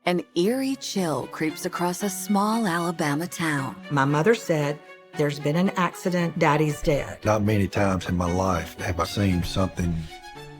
An eerie chill creeps across a small Alabama town. My mother said, there's been an accident, Daddy's dead. Not many times in my life have I seen something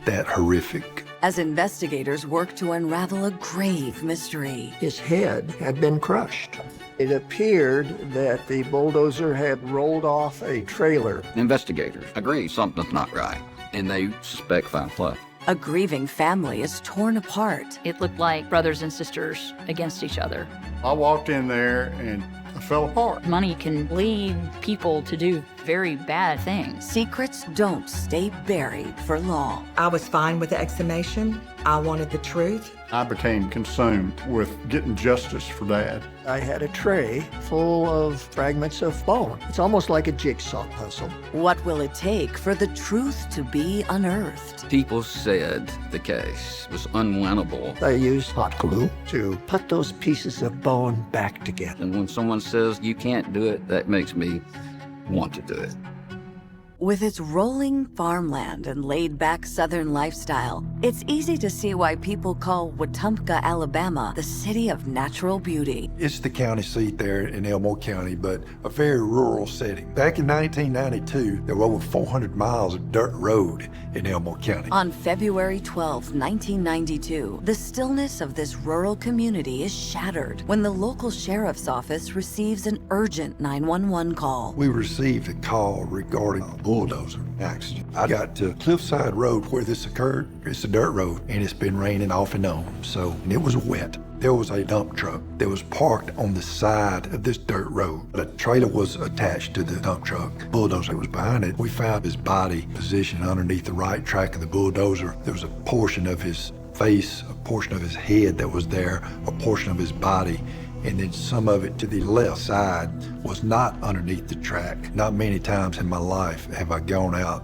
that horrific. As investigators work to unravel a grave mystery. His head had been crushed. It appeared that the bulldozer had rolled off a trailer. Investigators agree something's not right, and they suspect foul play. A grieving family is torn apart. It looked like brothers and sisters against each other. I walked in there and I fell apart. Money can lead people to do very bad things. Secrets don't stay buried for long. I was fine with the exhumation. I wanted the truth. I became consumed with getting justice for Dad. I had a tray full of fragments of bone. It's almost like a jigsaw puzzle. What will it take for the truth to be unearthed? People said the case was unwinnable. I used hot glue to put those pieces of bone back together. And when someone says you can't do it, that makes me want to do it. With its rolling farmland and laid-back southern lifestyle, it's easy to see why people call Wetumpka, Alabama, the city of natural beauty. It's the county seat there in Elmore County, but a very rural setting. Back in 1992, there were over 400 miles of dirt road in Elmore County. On February 12, 1992, the stillness of this rural community is shattered when the local sheriff's office receives an urgent 911 call. We received a call regarding a bulldozer accident. I got to Cliffside Road where this occurred. It's a dirt road, and it's been raining off and on, and it was wet. There was a dump truck that was parked on the side of this dirt road. The trailer was attached to the dump truck. The bulldozer was behind it. We found his body positioned underneath the right track of the bulldozer. There was a portion of his face, a portion of his head that was there, a portion of his body, and then some of it to the left side was not underneath the track. Not many times in my life have I gone out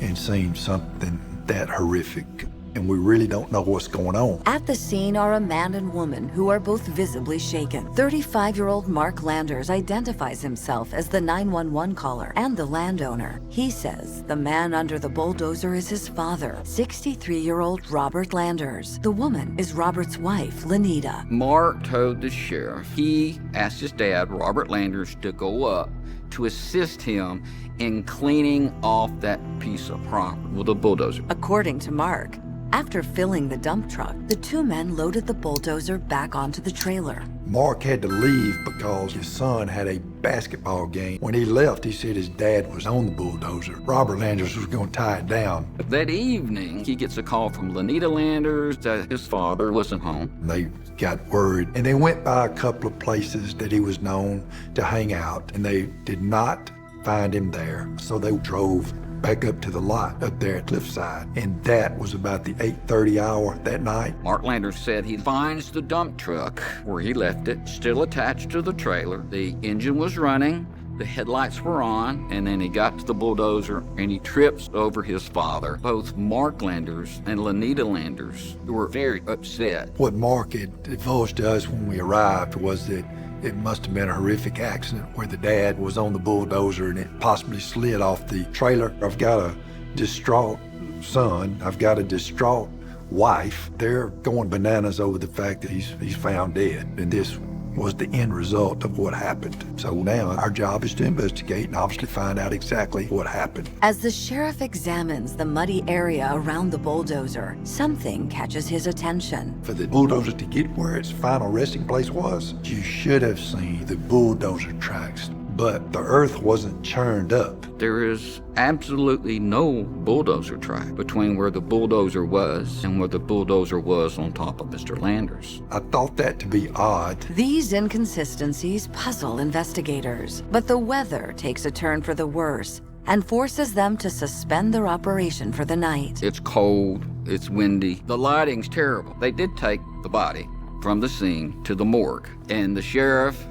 and seen something that horrific, and we really don't know what's going on. At the scene are a man and woman who are both visibly shaken. 35-year-old Mark Landers identifies himself as the 911 caller and the landowner. He says the man under the bulldozer is his father, 63-year-old Robert Landers. The woman is Robert's wife, Lenita. Mark told the sheriff he asked his dad, Robert Landers, to go up to assist him in cleaning off that piece of property with a bulldozer. According to Mark, after filling the dump truck, the two men loaded the bulldozer back onto the trailer. Mark had to leave because his son had a basketball game. When he left, he said his dad was on the bulldozer. Robert Landers was going to tie it down. That evening, he gets a call from Lenita Landers that his father wasn't home. They got worried, and they went by a couple of places that he was known to hang out, and they did not find him there. So they drove back up to the lot up there at Cliffside, and that was about the 8:30 hour that night. Mark Landers said he finds the dump truck where he left it, still attached to the trailer. The engine was running, the headlights were on, and then he got to the bulldozer and he trips over his father. Both Mark Landers and Lenita Landers were very upset. What Mark had divulged to us when we arrived was that it must have been a horrific accident where the dad was on the bulldozer and it possibly slid off the trailer. I've got a distraught son. I've got a distraught wife. They're going bananas over the fact that he's found dead. And this was the end result of what happened. So now our job is to investigate and obviously find out exactly what happened. As the sheriff examines the muddy area around the bulldozer, something catches his attention. For the bulldozer to get where its final resting place was, you should have seen the bulldozer tracks, but the earth wasn't churned up. There is absolutely no bulldozer track between where the bulldozer was and where the bulldozer was on top of Mr. Landers. I thought that to be odd. These inconsistencies puzzle investigators, but the weather takes a turn for the worse and forces them to suspend their operation for the night. It's cold, it's windy, the lighting's terrible. They did take the body from the scene to the morgue, and the sheriff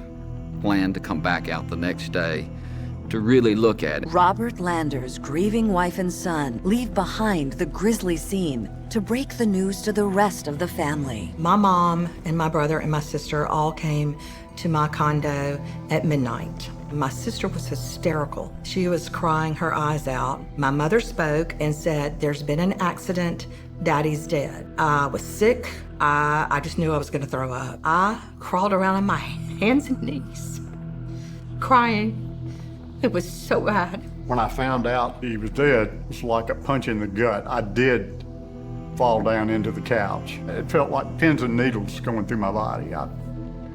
planned to come back out the next day to really look at it. Robert Landers' grieving wife and son leave behind the grisly scene to break the news to the rest of the family. My mom and my brother and my sister all came to my condo at midnight. My sister was hysterical. She was crying her eyes out. My mother spoke and said, there's been an accident, Daddy's dead. I was sick, I just knew I was going to throw up. I crawled around on my hands and knees, crying. It was so bad. When I found out he was dead, it was like a punch in the gut. I did fall down into the couch. It felt like pins and needles going through my body. I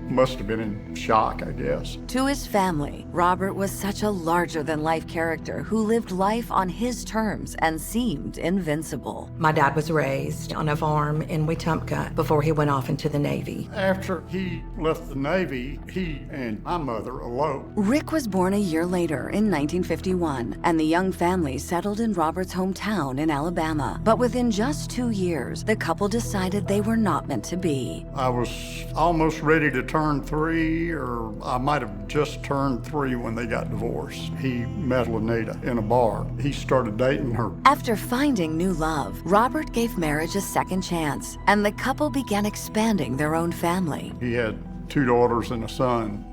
must have been in shock, I guess. To his family, Robert was such a larger-than-life character who lived life on his terms and seemed invincible. My dad was raised on a farm in Wetumpka before he went off into the Navy. After he left the Navy, he and my mother eloped. Rick was born a year later in 1951, and the young family settled in Robert's hometown in Alabama. But within just 2 years, the couple decided they were not meant to be. I was almost ready to turn 3, or I might have just turned 3 when they got divorced. He met Lanita in a bar. He started dating her. After finding new love, Robert gave marriage a second chance, and the couple began expanding their own family. He had 2 daughters and a son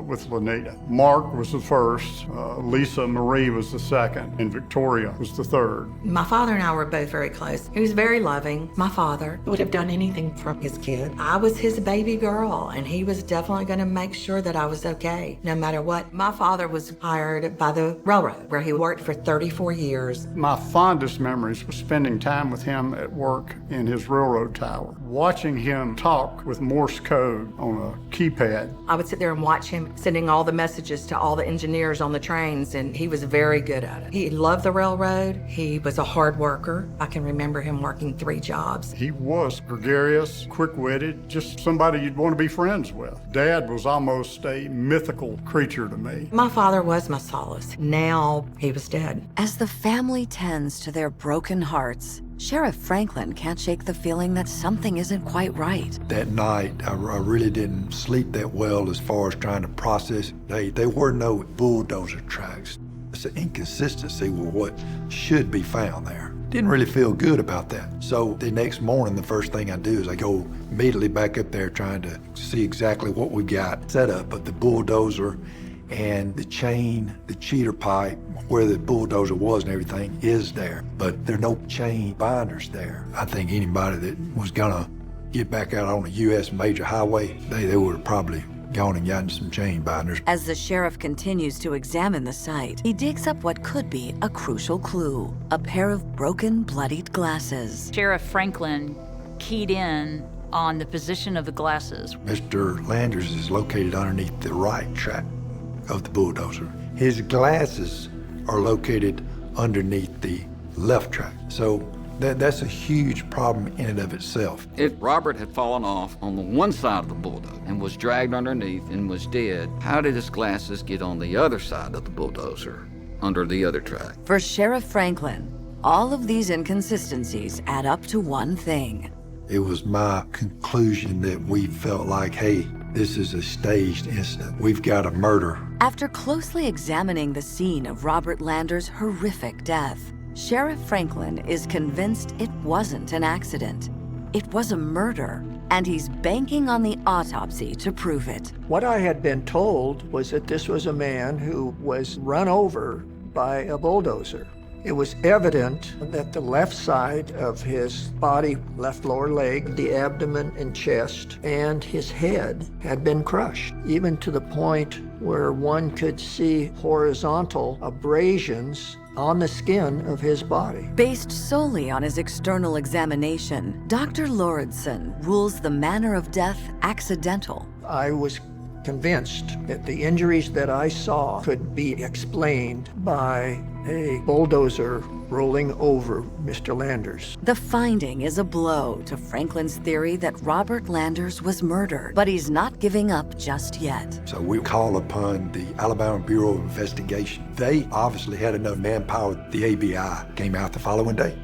with Lanita. Mark was the first, Lisa Marie was the second, and Victoria was the third. My father and I were both very close. He was very loving. My father would have done anything for his kid. I was his baby girl, and he was definitely going to make sure that I was okay, no matter what. My father was hired by the railroad, where he worked for 34 years. My fondest memories was spending time with him at work in his railroad tower, watching him talk with Morse code on a keypad. I would sit there and watch him sending all the messages to all the engineers on the trains, and he was very good at it. He loved the railroad. He was a hard worker. I can remember him working 3 jobs. He was gregarious, quick-witted, just somebody you'd want to be friends with. Dad was almost a mythical creature to me. My father was my solace. Now he was dead. As the family tends to their broken hearts, Sheriff Franklin can't shake the feeling that something isn't quite right. That night, I really didn't sleep that well as far as trying to process. There were no bulldozer tracks. It's an inconsistency with what should be found there. Didn't really feel good about that. So the next morning, the first thing I do is I go immediately back up there trying to see exactly what we got set up. But the bulldozer and the chain, the cheater pipe, where the bulldozer was and everything is there, but there are no chain binders there. I think anybody that was gonna get back out on a U.S. major highway, they would have probably gone and gotten some chain binders. As the sheriff continues to examine the site, he digs up what could be a crucial clue: a pair of broken, bloodied glasses. Sheriff Franklin keyed in on the position of the glasses. Mr. Landers is located underneath the right track of the bulldozer. His glasses are located underneath the left track. So that's a huge problem in and of itself. If Robert had fallen off on the one side of the bulldozer and was dragged underneath and was dead, how did his glasses get on the other side of the bulldozer, under the other track? For Sheriff Franklin, all of these inconsistencies add up to one thing. It was my conclusion that we felt like, hey, this is a staged incident. We've got a murder. After closely examining the scene of Robert Landers' horrific death, Sheriff Franklin is convinced it wasn't an accident. It was a murder, and he's banking on the autopsy to prove it. What I had been told was that this was a man who was run over by a bulldozer. It was evident that the left side of his body, left lower leg, the abdomen and chest, and his head had been crushed, even to the point where one could see horizontal abrasions on the skin of his body. Based solely on his external examination, Dr. Lauridsen rules the manner of death accidental. I was convinced that the injuries that I saw could be explained by a bulldozer rolling over Mr. Landers. The finding is a blow to Franklin's theory that Robert Landers was murdered, but he's not giving up just yet. So we call upon the Alabama Bureau of Investigation. They obviously had enough manpower. The ABI came out the following day.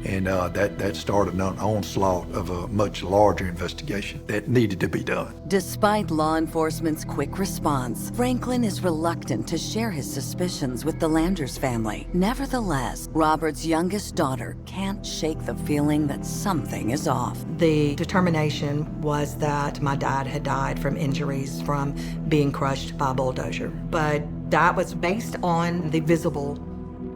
And that started an onslaught of a much larger investigation that needed to be done. Despite law enforcement's quick response, Franklin is reluctant to share his suspicions with the Landers family. Nevertheless, Robert's youngest daughter can't shake the feeling that something is off. The determination was that my dad had died from injuries from being crushed by a bulldozer. But that was based on the visible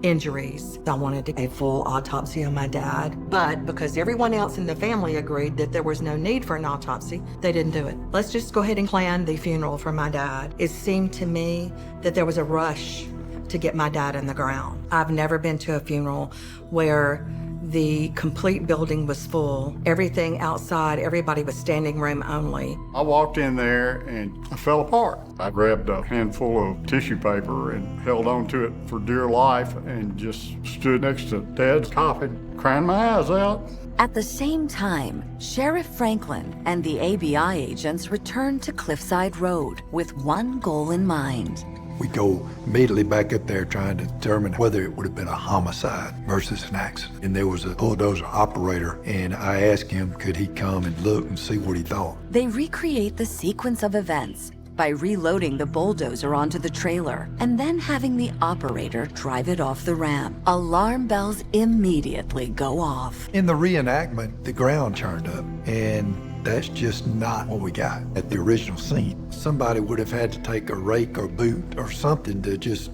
injuries. I wanted a full autopsy on my dad, but because everyone else in the family agreed that there was no need for an autopsy, they didn't do it. Let's just go ahead and plan the funeral for my dad. It seemed to me that there was a rush to get my dad in the ground. I've never been to a funeral where the complete building was full. Everything outside, everybody was standing room only. I walked in there and I fell apart. I grabbed a handful of tissue paper and held on to it for dear life and just stood next to Dad's coffin, crying my eyes out. At the same time, Sheriff Franklin and the ABI agents returned to Cliffside Road with one goal in mind. We go immediately back up there trying to determine whether it would have been a homicide versus an accident. And there was a bulldozer operator, and I asked him, could he come and look and see what he thought? They recreate the sequence of events by reloading the bulldozer onto the trailer and then having the operator drive it off the ramp. Alarm bells immediately go off. In the reenactment, the ground turned up, and that's just not what we got at the original scene. Somebody would have had to take a rake or boot or something to just,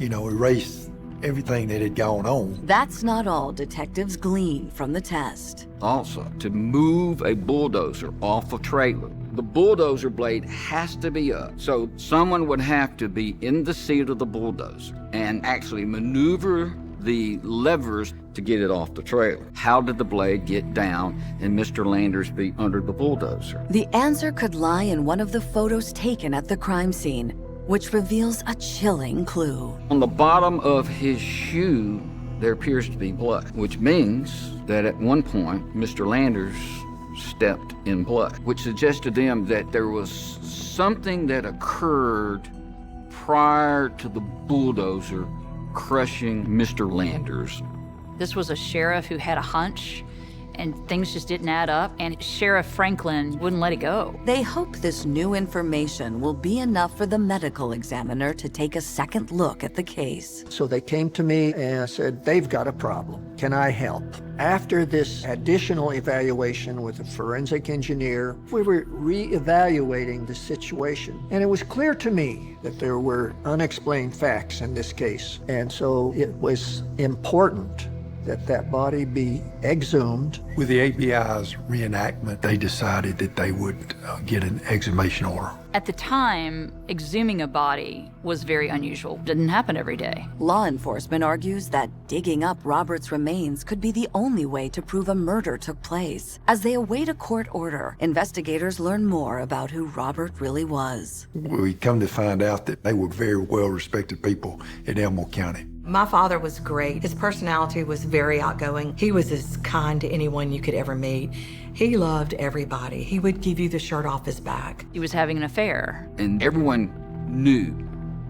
erase everything that had gone on. That's not all detectives glean from the test. Also, to move a bulldozer off a trailer, the bulldozer blade has to be up. So someone would have to be in the seat of the bulldozer and actually maneuver the levers to get it off the trailer. How did the blade get down and Mr. Landers be under the bulldozer? The answer could lie in one of the photos taken at the crime scene, which reveals a chilling clue. On the bottom of his shoe, there appears to be blood, which means that at one point, Mr. Landers stepped in blood, which suggested to them that there was something that occurred prior to the bulldozer crushing Mr. Landers. This was a sheriff who had a hunch, and things just didn't add up, and Sheriff Franklin wouldn't let it go. They hope this new information will be enough for the medical examiner to take a second look at the case. So they came to me and said, they've got a problem. Can I help? After this additional evaluation with a forensic engineer, we were re-evaluating the situation. And it was clear to me that there were unexplained facts in this case. And so it was important that that body be exhumed. With the ABI's reenactment, they decided that they would get an exhumation order. At the time, exhuming a body was very unusual. Didn't happen every day. Law enforcement argues that digging up Robert's remains could be the only way to prove a murder took place. As they await a court order, investigators learn more about who Robert really was. We come to find out that they were very well-respected people in Elmo County. My father was great. His personality was very outgoing. He was as kind to anyone you could ever meet. He loved everybody. He would give you the shirt off his back. He was having an affair. And everyone knew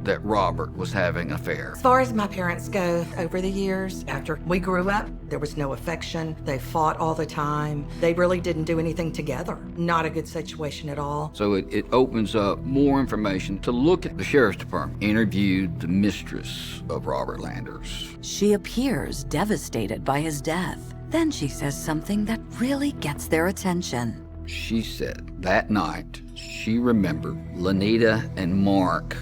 that Robert was having an affair. As far as my parents go, over the years, after we grew up, there was no affection. They fought all the time. They really didn't do anything together. Not a good situation at all. So it opens up more information to look at. The sheriff's department interviewed the mistress of Robert Landers. She appears devastated by his death. Then she says something that really gets their attention. She said that night she remembered Lanita and Mark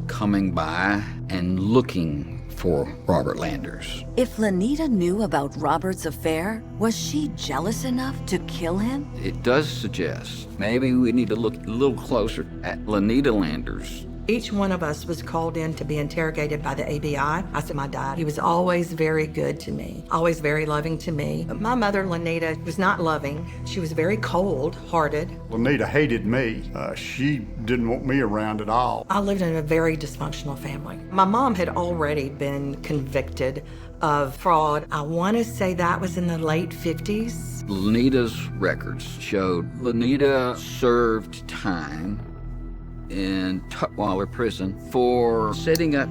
coming by and looking for Robert Landers. If Lanita knew about Robert's affair, was she jealous enough to kill him? It does suggest maybe we need to look a little closer at Lanita Landers. Each one of us was called in to be interrogated by the ABI. I said my dad. He was always very good to me, always very loving to me. But my mother, Lanita, was not loving. She was very cold-hearted. Lanita hated me. She didn't want me around at all. I lived in a very dysfunctional family. My mom had already been convicted of fraud. I want to say that was in the late 50s. Lanita's records showed Lanita served time in Tutwiler prison for setting up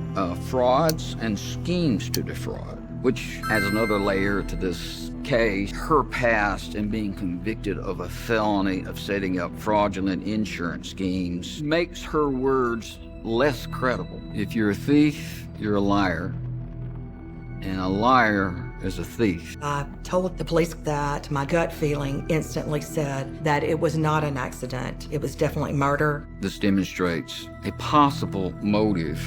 frauds and schemes to defraud, which adds another layer to this case. Her past and being convicted of a felony of setting up fraudulent insurance schemes makes her words less credible. If you're a thief, you're a liar, and a liar is a thief. I told the police that my gut feeling instantly said that it was not an accident. It was definitely murder. This demonstrates a possible motive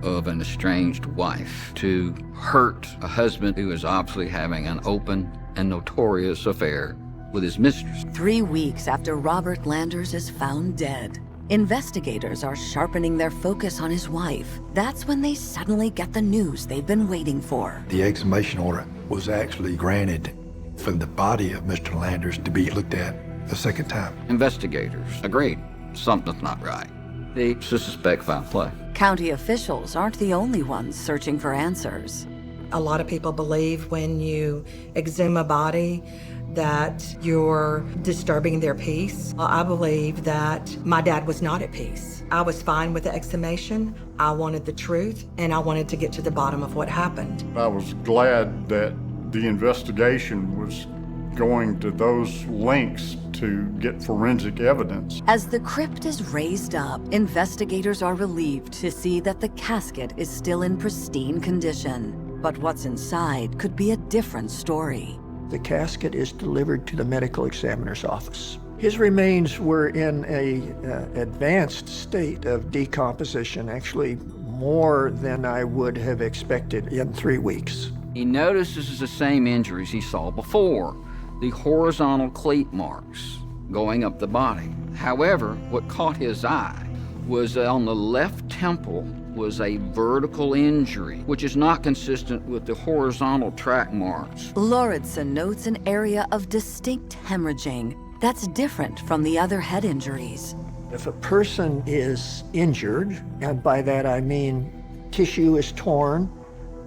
of an estranged wife to hurt a husband who is obviously having an open and notorious affair with his mistress. 3 weeks after Robert Landers is found dead, investigators are sharpening their focus on his wife. That's when they suddenly get the news they've been waiting for. The exhumation order was actually granted for the body of Mr. Landers to be looked at a second time. Investigators agreed something's not right. They suspect foul play. County officials aren't the only ones searching for answers. A lot of people believe when you exhume a body that you're disturbing their peace. Well, I believe that my dad was not at peace. I was fine with the exhumation. I wanted the truth, and I wanted to get to the bottom of what happened. I was glad that the investigation was going to those lengths to get forensic evidence. As the crypt is raised up, investigators are relieved to see that the casket is still in pristine condition. But what's inside could be a different story. The casket is delivered to the medical examiner's office. His remains were in an advanced state of decomposition, actually more than I would have expected in 3 weeks. He notices the same injuries he saw before, the horizontal cleat marks going up the body. However, what caught his eye was on the left temple was a vertical injury, which is not consistent with the horizontal track marks. Lauritsen notes an area of distinct hemorrhaging that's different from the other head injuries. If a person is injured, and by that I mean tissue is torn,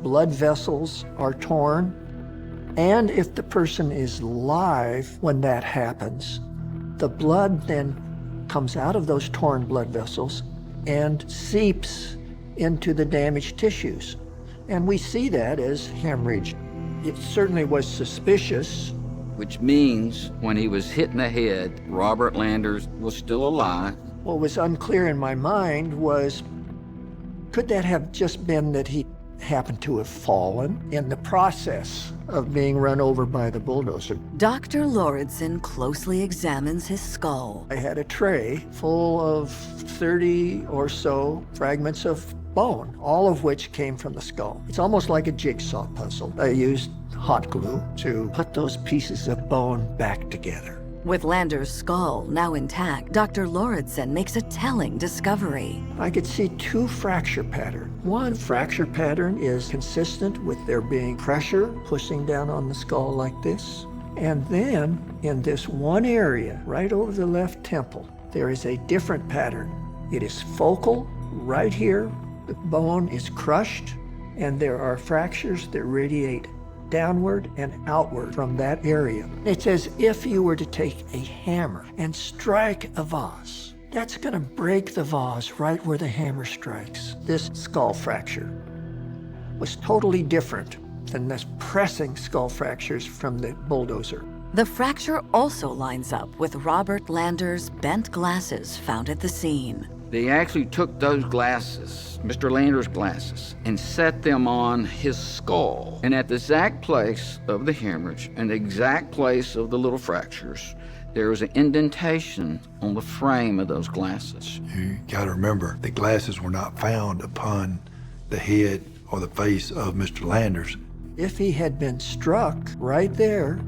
blood vessels are torn, and if the person is live when that happens, the blood then comes out of those torn blood vessels and seeps into the damaged tissues. And we see that as hemorrhage. It certainly was suspicious. Which means when he was hit in the head, Robert Landers was still alive. What was unclear in my mind was, could that have just been that he happened to have fallen in the process of being run over by the bulldozer? Dr. Lauritsen closely examines his skull. I had a tray full of 30 or so fragments of bone, all of which came from the skull. It's almost like a jigsaw puzzle. I used hot glue to put those pieces of bone back together. With Landers' skull now intact, Dr. Lauritsen makes a telling discovery. I could see 2 fracture patterns. One fracture pattern is consistent with there being pressure pushing down on the skull like this. And then in this one area, right over the left temple, there is a different pattern. It is focal right here. The bone is crushed, and there are fractures that radiate downward and outward from that area. It's as if you were to take a hammer and strike a vase. That's going to break the vase right where the hammer strikes. This skull fracture was totally different than the pressing skull fractures from the bulldozer. The fracture also lines up with Robert Landers' bent glasses found at the scene. They actually took those glasses, Mr. Landers' glasses, and set them on his skull. And at the exact place of the hemorrhage and the exact place of the little fractures, there was an indentation on the frame of those glasses. You gotta remember, the glasses were not found upon the head or the face of Mr. Landers. If he had been struck right there,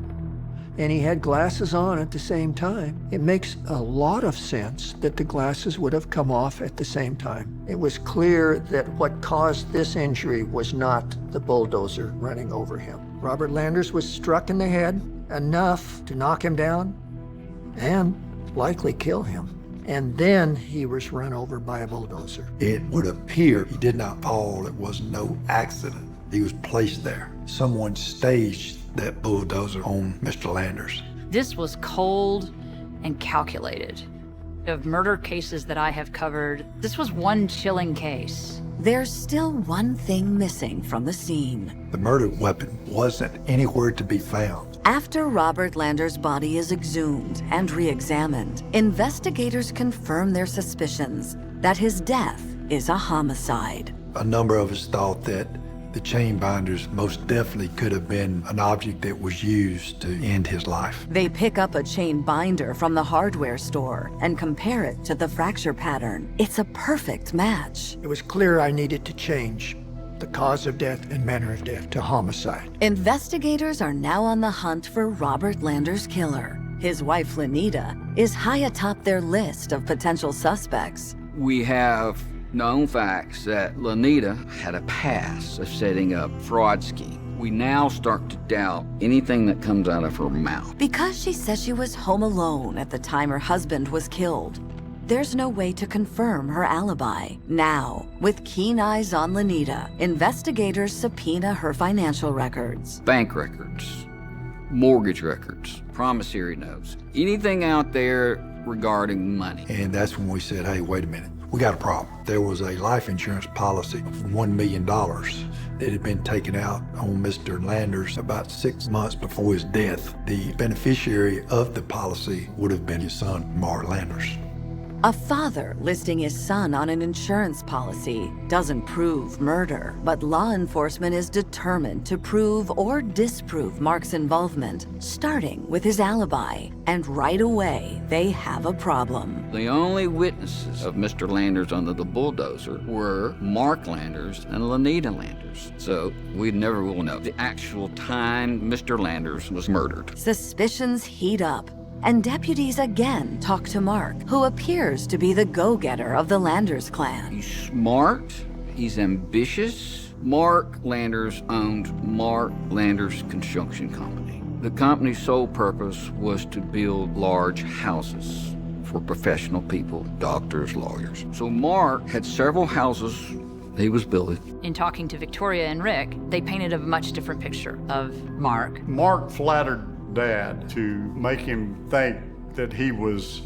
and he had glasses on at the same time, it makes a lot of sense that the glasses would have come off at the same time. It was clear that what caused this injury was not the bulldozer running over him. Robert Landers was struck in the head enough to knock him down and likely kill him. And then he was run over by a bulldozer. It would appear he did not fall. It was no accident. He was placed there. Someone staged that bulldozer on Mr. Landers. This was cold and calculated. Of murder cases that I have covered, this was one chilling case. There's still one thing missing from the scene. The murder weapon wasn't anywhere to be found. After Robert Landers' body is exhumed and re-examined, investigators confirm their suspicions that his death is a homicide. A number of us thought that The chain binders most definitely could have been an object that was used to end his life. They pick up a chain binder from the hardware store and compare it to the fracture pattern. It's a perfect match. It was clear I needed to change the cause of death and manner of death to homicide. Investigators are now on the hunt for Robert Lander's killer. His wife, Lenita, is high atop their list of potential suspects. We have known facts that Lenita had a past of setting up fraud scheme. We now start to doubt anything that comes out of her mouth. Because she says she was home alone at the time her husband was killed, there's no way to confirm her alibi. Now, with keen eyes on Lenita, investigators subpoena her financial records. Bank records, mortgage records, promissory notes, anything out there regarding money. And that's when we said, hey, wait a minute, we got a problem. There was a life insurance policy of $1 million that had been taken out on Mr. Landers about 6 months before his death. The beneficiary of the policy would have been his son, Mark Landers. A father listing his son on an insurance policy doesn't prove murder, but law enforcement is determined to prove or disprove Mark's involvement, starting with his alibi. And right away, they have a problem. The only witnesses of Mr. Landers under the Bulldozer were Mark Landers and Lenita Landers. So we never will know the actual time Mr. Landers was murdered. Suspicions heat up, and deputies again talk to Mark, who appears to be the go-getter of the Landers clan. He's smart, he's ambitious. Mark Landers owned Mark Landers Construction Company. The company's sole purpose was to build large houses for professional people, doctors, lawyers. So Mark had several houses he was building. In talking to Victoria and Rick, they painted a much different picture of Mark. Mark flattered Dad to make him think that he was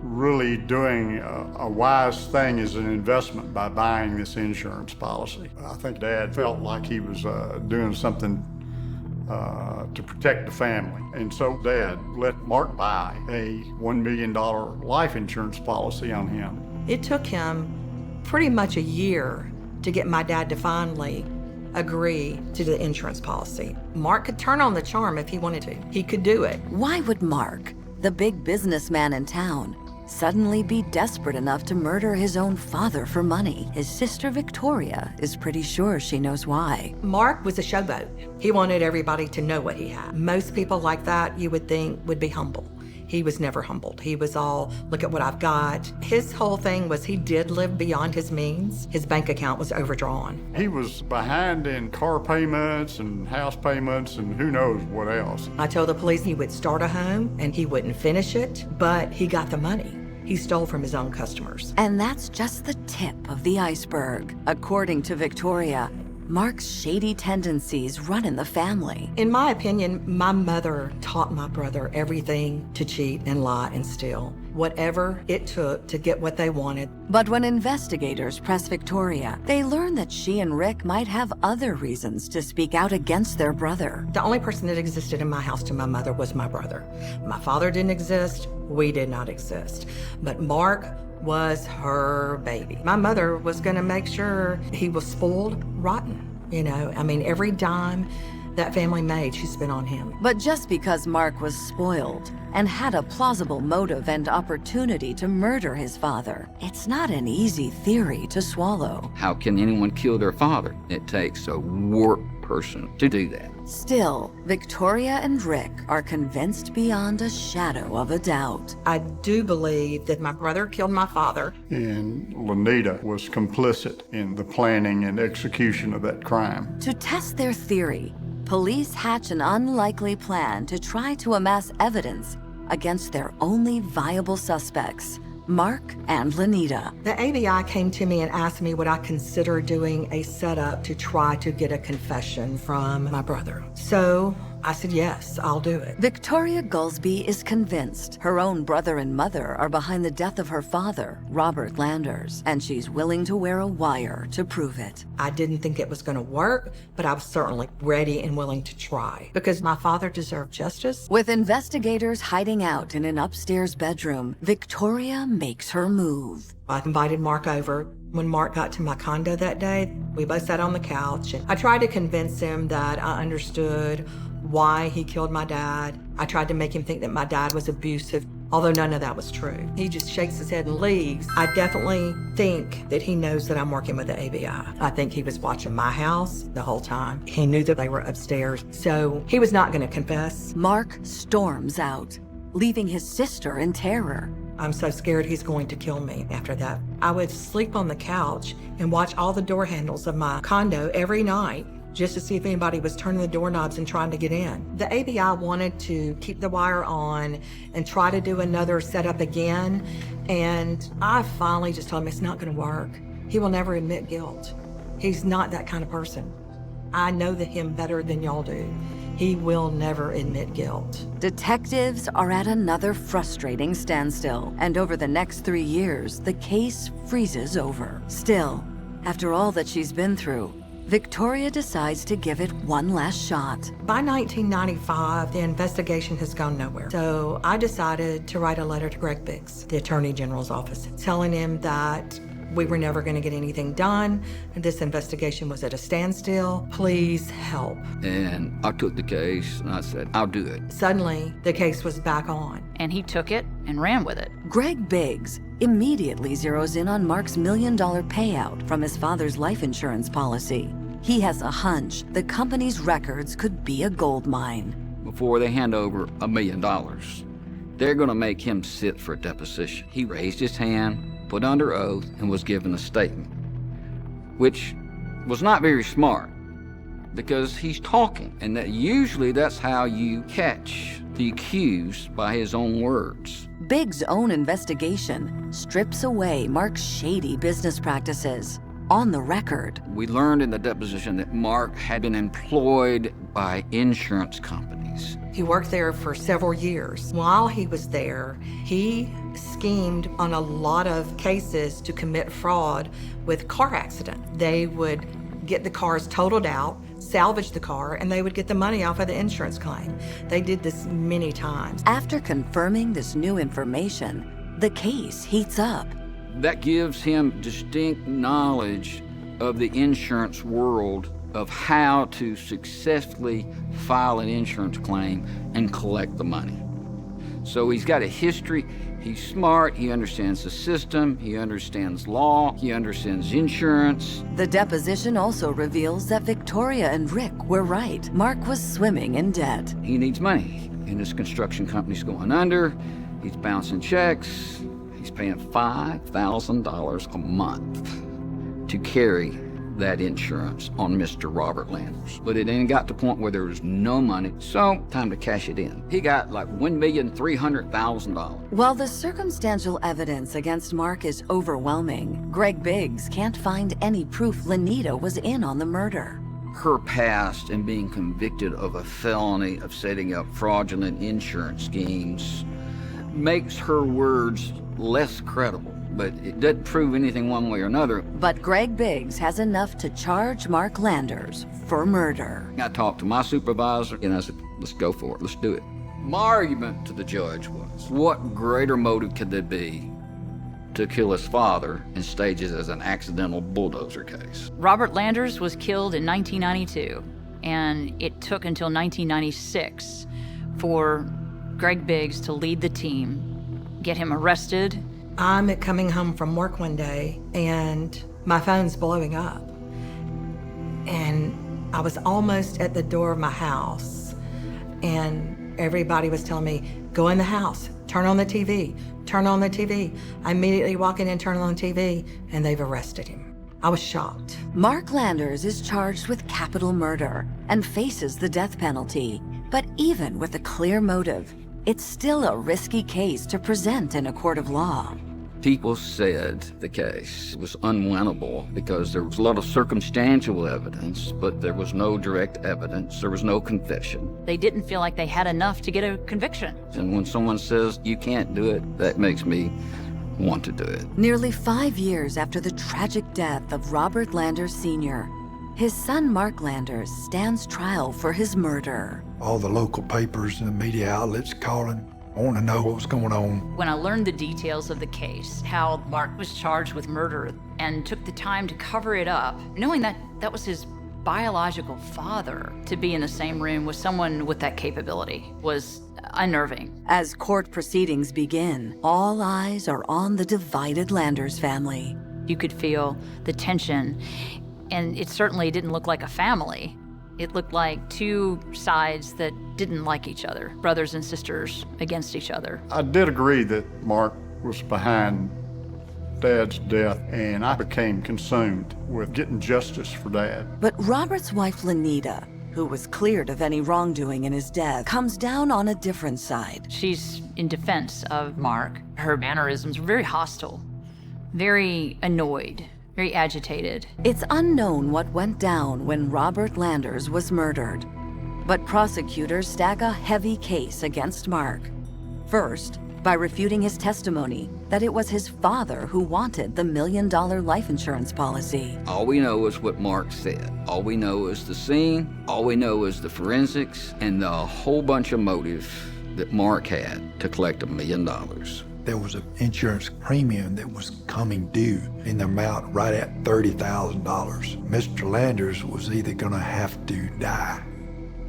really doing a wise thing as an investment by buying this insurance policy. I think Dad felt like he was doing something to protect the family. And so Dad let Mark buy a $1 million life insurance policy on him. It took him pretty much a year to get my dad to finally agree to the insurance policy. Mark could turn on the charm if he wanted to. He could do it. Why would Mark, the big businessman in town, suddenly be desperate enough to murder his own father for money? His sister Victoria is pretty sure she knows why. Mark was a showboat. He wanted everybody to know what he had. Most people like that, you would think, would be humble. He was never humbled. He was all, look at what I've got. His whole thing was he did live beyond his means. His bank account was overdrawn. He was behind in car payments and house payments and who knows what else. I told the police he would start a home and he wouldn't finish it, but he got the money. He stole from his own customers. And that's just the tip of the iceberg. According to Victoria, Mark's shady tendencies run in the family. In my opinion, my mother taught my brother everything to cheat and lie and steal. Whatever it took to get what they wanted. But when investigators press Victoria, they learn that she and Rick might have other reasons to speak out against their brother. The only person that existed in my house to my mother was my brother. My father didn't exist. We did not exist. But Mark was her baby. My mother was gonna make sure he was spoiled rotten. You know, I mean, every dime that family made, she spent on him. But just because Mark was spoiled and had a plausible motive and opportunity to murder his father, it's not an easy theory to swallow. How can anyone kill their father? It takes a warped person to do that. Still, Victoria and Rick are convinced beyond a shadow of a doubt. I do believe that my brother killed my father. And Lenita was complicit in the planning and execution of that crime. To test their theory, police hatch an unlikely plan to try to amass evidence against their only viable suspects, Mark and Lenita. The ABI came to me and asked me would I consider doing a setup to try to get a confession from my brother. So I said, yes, I'll do it. Victoria Goldsby is convinced her own brother and mother are behind the death of her father, Robert Landers, and she's willing to wear a wire to prove it. I didn't think it was going to work, but I was certainly ready and willing to try because my father deserved justice. With investigators hiding out in an upstairs bedroom, Victoria makes her move. I invited Mark over. When Mark got to my condo that day, We both sat on the couch, and I tried to convince him that I understood why he killed my dad. I tried to make him think that my dad was abusive, although none of that was true. He just shakes his head and leaves. I definitely think that he knows that I'm working with the ABI. I think he was watching my house the whole time. He knew that they were upstairs, so he was not going to confess. Mark storms out, leaving his sister in terror. I'm so scared he's going to kill me after that. I would sleep on the couch and watch all the door handles of my condo every night just to see if anybody was turning the doorknobs and trying to get in. The ABI wanted to keep the wire on and try to do another setup again, and I finally just told him it's not going to work. He will never admit guilt. He's not that kind of person. I know him better than y'all do. He will never admit guilt. Detectives are at another frustrating standstill, and over the next 3 years, the case freezes over. Still, after all that she's been through, Victoria decides to give it one last shot. By 1995, the investigation has gone nowhere. So I decided to write a letter to Greg Biggs, the Attorney General's office, telling him that we were never going to get anything done, and this investigation was at a standstill. Please help. And I took the case and I said, I'll do it. Suddenly, the case was back on. And he took it and ran with it. Greg Biggs immediately zeroes in on Mark's $1 million payout from his father's life insurance policy. He has a hunch the company's records could be a gold mine. Before they hand over $1 million, they're going to make him sit for a deposition. He raised his hand, put under oath, and was given a statement, which was not very smart because he's talking, and that usually that's how you catch the accused, by his own words. Biggs' own investigation strips away Mark's shady business practices. On the record, We learned in the deposition that Mark had been employed by insurance companies. He worked there for several years. While he was there, he schemed on a lot of cases to commit fraud with car accidents. They would get the cars totaled out, salvage the car, and they would get the money off of the insurance claim. They did this many times. after confirming this new information, the case heats up. That gives him distinct knowledge of the insurance world, of how to successfully file an insurance claim and collect the money. So he's got a history. He's smart. He understands the system. He understands law. He understands insurance. The deposition also reveals that Victoria and Rick were right. Mark was swimming in debt. He needs money, and his construction company's going under. He's bouncing checks. He's paying $5,000 a month to carry that insurance on Mr. Robert Landers. But it ain't got to the point where there was no money, so time to cash it in. He got like $1,300,000. While the circumstantial evidence against Mark is overwhelming, Greg Biggs can't find any proof Lenita was in on the murder. Her past and being convicted of a felony of setting up fraudulent insurance schemes makes her words less credible, but it doesn't prove anything one way or another. But Greg Biggs has enough to charge Mark Landers for murder. I talked to my supervisor and I said, let's go for it, let's do it. My argument to the judge was, what greater motive could there be to kill his father and stage it as an accidental bulldozer case? Robert Landers was killed in 1992, and it took until 1996 for Greg Biggs to lead the team, get him arrested. I'm coming home from work one day, and my phone's blowing up. And I was almost at the door of my house, and everybody was telling me, go in the house, turn on the TV, turn on the TV. I immediately walk in and turn on the TV, and they've arrested him. I was shocked. Mark Landers is charged with capital murder and faces the death penalty. But even with a clear motive, it's still a risky case to present in a court of law. People said the case was unwinnable because there was a lot of circumstantial evidence, but there was no direct evidence, there was no confession. They didn't feel like they had enough to get a conviction. And when someone says you can't do it, that makes me want to do it. Nearly 5 years after the tragic death of Robert Landers Sr., his son Mark Landers stands trial for his murder. All the local papers and the media outlets calling I want to know what was going on. When I learned the details of the case, how Mark was charged with murder and took the time to cover it up, knowing that that was his biological father, to be in the same room with someone with that capability was unnerving. As court proceedings begin, all eyes are on the divided Landers family. You could feel the tension, and it certainly didn't look like a family. It looked like two sides that didn't like each other, brothers and sisters against each other. I did agree that Mark was behind Dad's death, and I became consumed with getting justice for Dad. But Robert's wife, Lenita, who was cleared of any wrongdoing in his death, comes down on a different side. She's in defense of Mark. Her mannerisms were very hostile, very annoyed, very agitated. It's unknown what went down when Robert Landers was murdered, but prosecutors stack a heavy case against Mark. First, by refuting his testimony that it was his father who wanted the $1 million life insurance policy. All we know is what Mark said. All we know is the scene. All we know is the forensics and the whole bunch of motives that Mark had to collect $1 million. There was an insurance premium that was coming due in the amount right at $30,000. Mr. Landers was either gonna have to die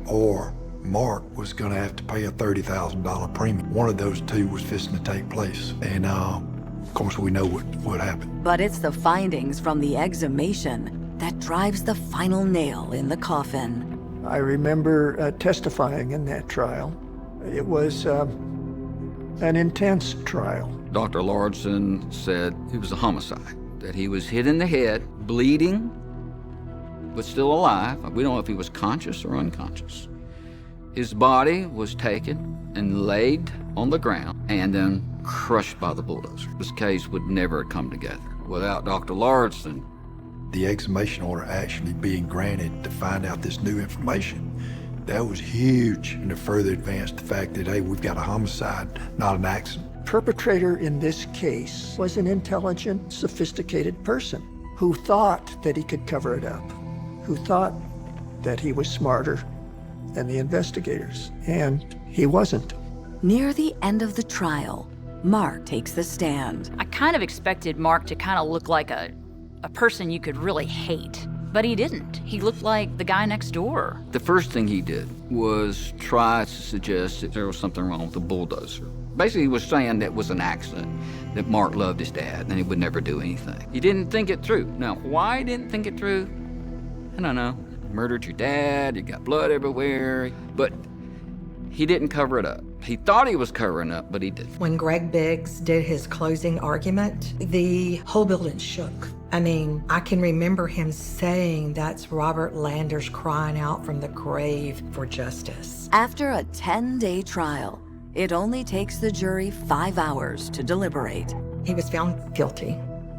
or Mark was gonna have to pay a $30,000 premium. One of those two was fixing to take place. And of course we know what happened. But it's the findings from the exhumation that drives the final nail in the coffin. I remember testifying in that trial. It was an intense trial. Dr. Larson said it was a homicide, that he was hit in the head, bleeding, but still alive. We don't know if he was conscious or unconscious. His body was taken and laid on the ground and then crushed by the bulldozer. This case would never have come together without Dr. Larson. The exhumation order actually being granted to find out this new information, that was huge, and to further advance the fact that, hey, we've got a homicide, not an accident. Perpetrator in this case was an intelligent, sophisticated person who thought that he could cover it up, who thought that he was smarter than the investigators, and he wasn't. Near the end of the trial, Mark takes the stand. I kind of expected Mark to kind of look like a person you could really hate, but he didn't. He looked like the guy next door. The first thing he did was try to suggest that there was something wrong with the bulldozer. Basically, he was saying that it was an accident, that Mark loved his dad and he would never do anything. He didn't think it through. Now, why he didn't think it through? I don't know. Murdered your dad, you got blood everywhere, but he didn't cover it up. He thought he was covering up, but he didn't. When Greg Biggs did his closing argument, the whole building shook. I mean, I can remember him saying that's Robert Landers crying out from the grave for justice. After a 10-day trial, it only takes the jury 5 hours to deliberate. He was found guilty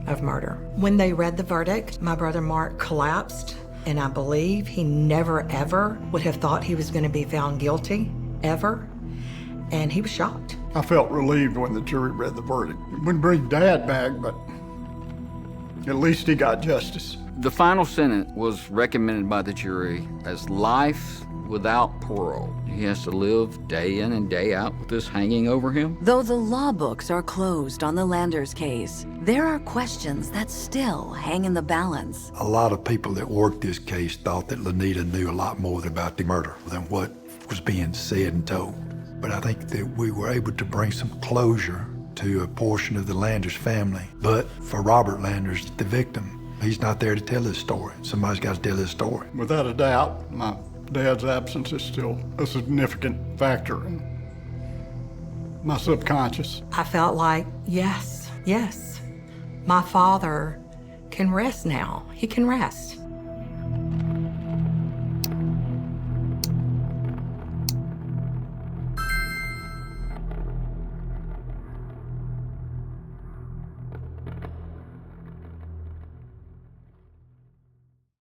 of murder. When they read the verdict, my brother Mark collapsed, and I believe he never ever would have thought he was going to be found guilty, ever, and he was shocked. I felt relieved when the jury read the verdict. It wouldn't bring Dad back, but at least he got justice. The final sentence was recommended by the jury as life without parole. He has to live day in and day out with this hanging over him. Though the law books are closed on the Landers case, there are questions that still hang in the balance. A lot of people that worked this case thought that Lenita knew a lot more about the murder than what was being said and told. But I think that we were able to bring some closure to a portion of the Landers family. But for Robert Landers, the victim, he's not there to tell his story. Somebody's got to tell his story. Without a doubt, my Dad's absence is still a significant factor in my subconscious. I felt like, yes, my father can rest now. He can rest.